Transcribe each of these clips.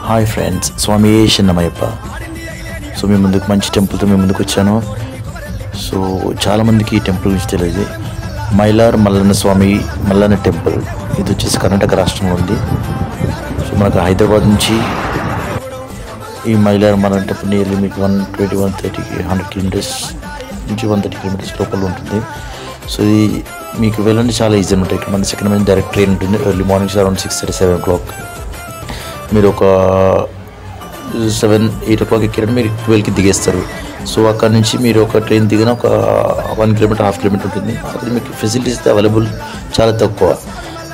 Hi friends, స్వామి శరణమయ్యప్ప. So మీ ముందుకు మంచి టెంపుల్తో మీ ముందుకు వచ్చాను. సో చాలామందికి ఈ టెంపుల్ నుంచి తెలియదు. మైలార్ మల్లన్న స్వామి మల్లన్న టెంపుల్. ఇది వచ్చేసి కర్ణాటక రాష్ట్రంలో ఉంది. సో మనకు హైదరాబాద్ నుంచి ఈ మైలార్ మల్లన్న టెంపుల్ నియర్లీ మీకు 100 కిలోమీటర్స్ నుంచి 130 కిలోమీటర్స్ లోపల ఉంటుంది. సో ఇది మీకు వెళ్ళండి చాలా ఈజీ అనమాట. ఇక్కడ మన సెకండ్ మంది డైరెక్ట్ ట్రైన్ ఉంటుంది. Early mornings around 6:30-7 o'clock. మీరు ఒక 7-8 o'clock ఎక్కారంటే మీరు 12కి దిగేస్తారు. సో అక్కడ నుంచి మీరు ఒక ట్రైన్ దిగిన ఒక 1 కిలోమీటర్ 1/2 కిలోమీటర్ ఉంటుంది. అక్కడ మీకు ఫెసిలిటీస్ అవైలబుల్ చాలా తక్కువ.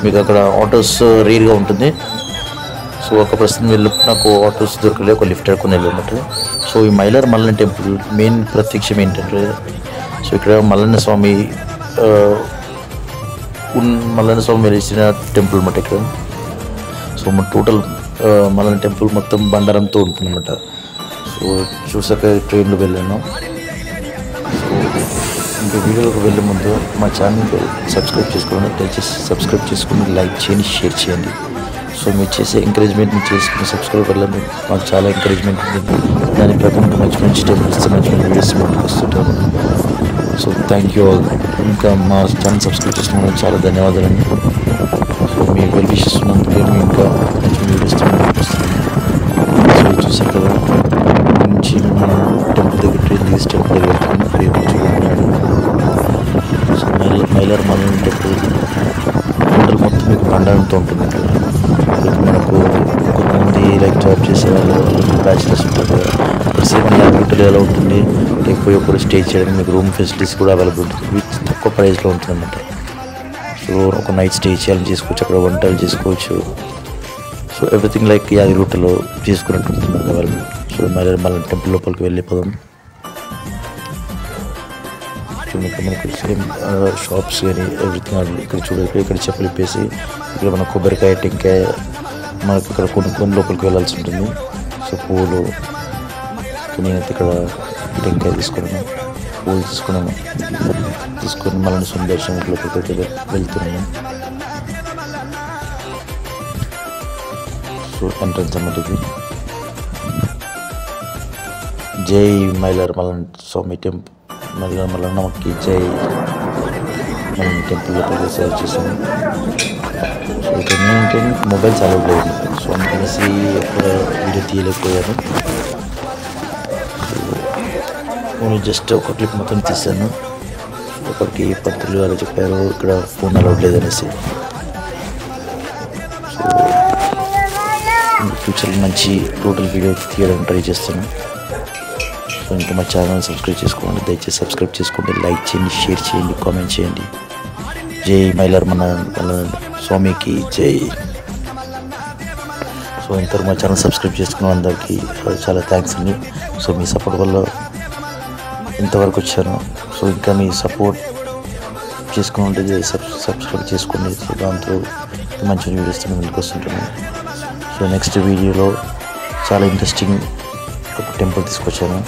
మీకు అక్కడ ఆటోస్ రేర్గా ఉంటుంది. సో ఒక ప్రస్తుతం వెళ్ళినప్పుడు నాకు ఆటోస్ దొరకలేదు, ఒక లిఫ్ట్ అడుకొని వెళ్ళినట్టు. సో ఈ మైలార్ మల్లన్న టెంపుల్ మెయిన్ ప్రత్యక్షం ఏంటంటే, సో ఇక్కడ మల్లన్న స్వామి వెలిసిన టెంపుల్ అన్నమాట ఇక్కడ. సో మన టోటల్ మల్లన్న టెంపుల్ మొత్తం బండారంతో ఉంటుందన్నమాట. సో చూసాక ట్రైన్లో వెళ్ళాను. సో ఇంకా వీడియోలోకి వెళ్ళే ముందు మా ఛానల్కి సబ్స్క్రైబ్ చేసుకోండి. దయచేసి సబ్స్క్రైబ్ చేసుకుని లైక్ చేయండి, షేర్ చేయండి. సో మీరు చేసే ఎంకరేజ్మెంట్ మీరు చేసుకుని సబ్స్క్రైబ్ వల్ల మాకు చాలా ఎంకరేజ్మెంట్ ఉంటుంది. దాని ప్రకారం మంచి టెంపుల్స్ మంచి వీడియోస్ మనకు వస్తుంటాము. So thank you all. ఇంకా మా ఛానల్ సబ్స్క్రైబ్ చేసుకోవడం చాలా ధన్యవాదాలండి. సో మీ వెల్ విషెస్ ఉన్నందుకే మేము ఇంకా మంచి వీడియోస్ వస్తుంది. సో చూసారు కదా, నుంచి మనం టెంపుల్ దగ్గర ట్రైన్ దిగి టెంపుల్ దగ్గర వెళ్తున్నాం. So Mylar Mallanna temple total మొత్తం మీకు బండారంతో ఉంటుంది. మనకు కొంతమంది లైక్ జాబ్ చేసే వాళ్ళు బ్యాచిలర్స్ ఉంటారు కదా, ఇక్కడ 7 రూట్లు ఎలా ఉంటుంది. లేకపోతే ఒకరు స్టే చేయడానికి మీకు రూమ్ ఫెసిలిటీస్ కూడా అవైలబుల్ ఉంటుంది. విత్ తక్కువ ప్రైస్లో ఉంటుంది అన్నమాట. సో ఒక నైట్ స్టే చేయాలని చేసుకోవచ్చు, అక్కడ వంటలు చేసుకోవచ్చు. సో ఎవ్రీథింగ్ లైక్ యాది రూట్లో చేసుకున్నట్టు ఉంటుంది available. So Mylar Mallanna temple లోపలికి వెళ్ళిపోదాం. మనకు సేమ్ షాప్స్ కానీ ఎవ్రీథింగ్ ఇక్కడ చూడక ఇక్కడ చెప్పులు ఇప్పేసి ఇక్కడ మన కొబ్బరికాయ టెంకాయ మనకు ఇక్కడ కొనుక్కొని లోపలికి వెళ్ళాల్సి ఉంటుంది. సో పూలు నేనైతే ఇక్కడ టెంకాయ తీసుకున్నాను, పూలు తీసుకొని మళ్ళీ సుందర్శనం లోపలికి వెళ్తున్నాను. సో ఎంట్రన్స్ అన్నమాట ఇది. జై మైలార్ మల్లన్న స్వామి టెంపుల్, మల్లన్నకి జై. మనం టెంపుల్ లోపలికి సేవ్ చేసాము. సో ఇక్కడ ఏంటంటే మొబైల్స్ అలౌడ్ లేదు. సో అందుకనేసి ఎక్కడ వీడియో తీయలేకపోయాను. నేను జస్ట్ ఒక క్లిప్ మొత్తం తీసాను. ఒకరికి పంతులు అలా చెప్పారు ఇక్కడ ఫోన్ అలౌడ్ లేదనేసి. సో ఫ్యూచర్లో మంచి టోటల్ వీడియో తీయడం ట్రై చేస్తాను. సో ఇంకా మా ఛానల్ సబ్స్క్రైబ్ చేసుకోండి. దయచేసి సబ్స్క్రైబ్ చేసుకోండి, లైక్ చేయండి, షేర్ చేయండి, కామెంట్ చేయండి. జై మైలార్ మల్లన్న స్వామికి జై. సో ఇంతవరకు మా ఛానల్ సబ్స్క్రైబ్ చేసుకున్న అందరికీ చాలా థ్యాంక్స్ అండి. సో మీ సపోర్ట్ వల్ల ఇంతవరకు వచ్చాను. సో ఇంకా మీ సపోర్ట్ చేసుకుని ఉంటుంది సబ్స్క్రైబ్ చేసుకోండి. సో దాంతో మంచి వీడియోస్ ముందుకు వస్తుంటాను. సో నెక్స్ట్ వీడియోలో చాలా ఇంట్రెస్టింగ్ ఒక టెంపుల్ తీసుకొచ్చాను.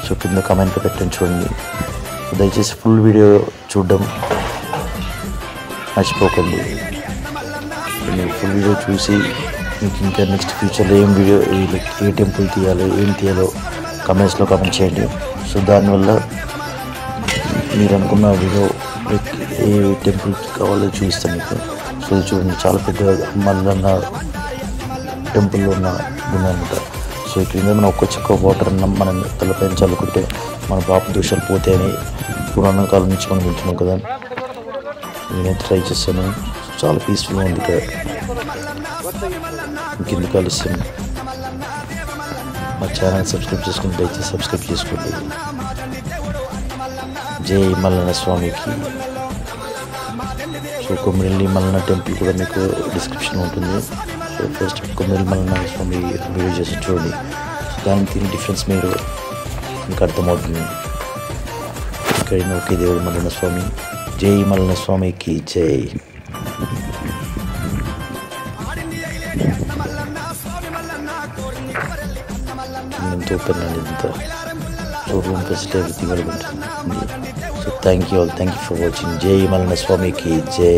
సో కింద కామెంట్లో పెట్టండి చూడండి. సో దయచేసి ఫుల్ వీడియో చూడడం మర్చిపోకండి. మీరు ఫుల్ వీడియో చూసి మీకు ఇంకా నెక్స్ట్ ఫ్యూచర్లో ఏం వీడియో ఏ టెంపుల్ తీయాలో ఏం తీయాలో కామెంట్స్లో కామెంట్ చేయండి. సో దానివల్ల మీరు అనుకున్న వీడియో ఏ టెంపుల్ కావాలో చూపిస్తాను మీకు. సో చూడండి చాలా పెద్ద మల్లన్న టెంపుల్లో ఉన్న గుణమాట. సో ఇక్కడ మనం ఒక్క చుక్క వాటర్ అన్నం మనం తలపైన చల్లుకుంటే మన పాప దోషాలు పోతాయని పురాణ కాలం నుంచి మనం వింటున్నాం కదా. నేనైతే ట్రై చేస్తాను. చాలా పీస్ఫుల్గా ఉంది ఇక్కడ. ఇంకెందుకు కలుస్తాను. మా ఛానల్ సబ్స్క్రైబ్ చేసుకుని దయచేసి సబ్స్క్రైబ్ చేసుకోండి. జై మల్లన్న స్వామికి. సో కొమ్మిరెల్లి మల్లన్న టెంపుల్ కూడా మీకు డిస్క్రిప్షన్లో ఉంటుంది. సో ఫస్ట్ కొమ్మిరెల్లి మల్లన్న స్వామి వీడియో చేసి చూడండి. సో దానికి డిఫరెన్స్ మీరు మీకు అర్థమవుతుంది. ఇక్కడ ఒకే దేవుడు మల్లన్న స్వామి. జై మల్లన్న స్వామికి జై. ఎంతో ఓపెన్ అండి ఇంత. సో రూమ్ ఫెసిలిటీ ఎవ్రీథింగ్ కూడా ఉంటుంది. So thank you all. Thank you for watching. జై మల్లన్న స్వామికి జై.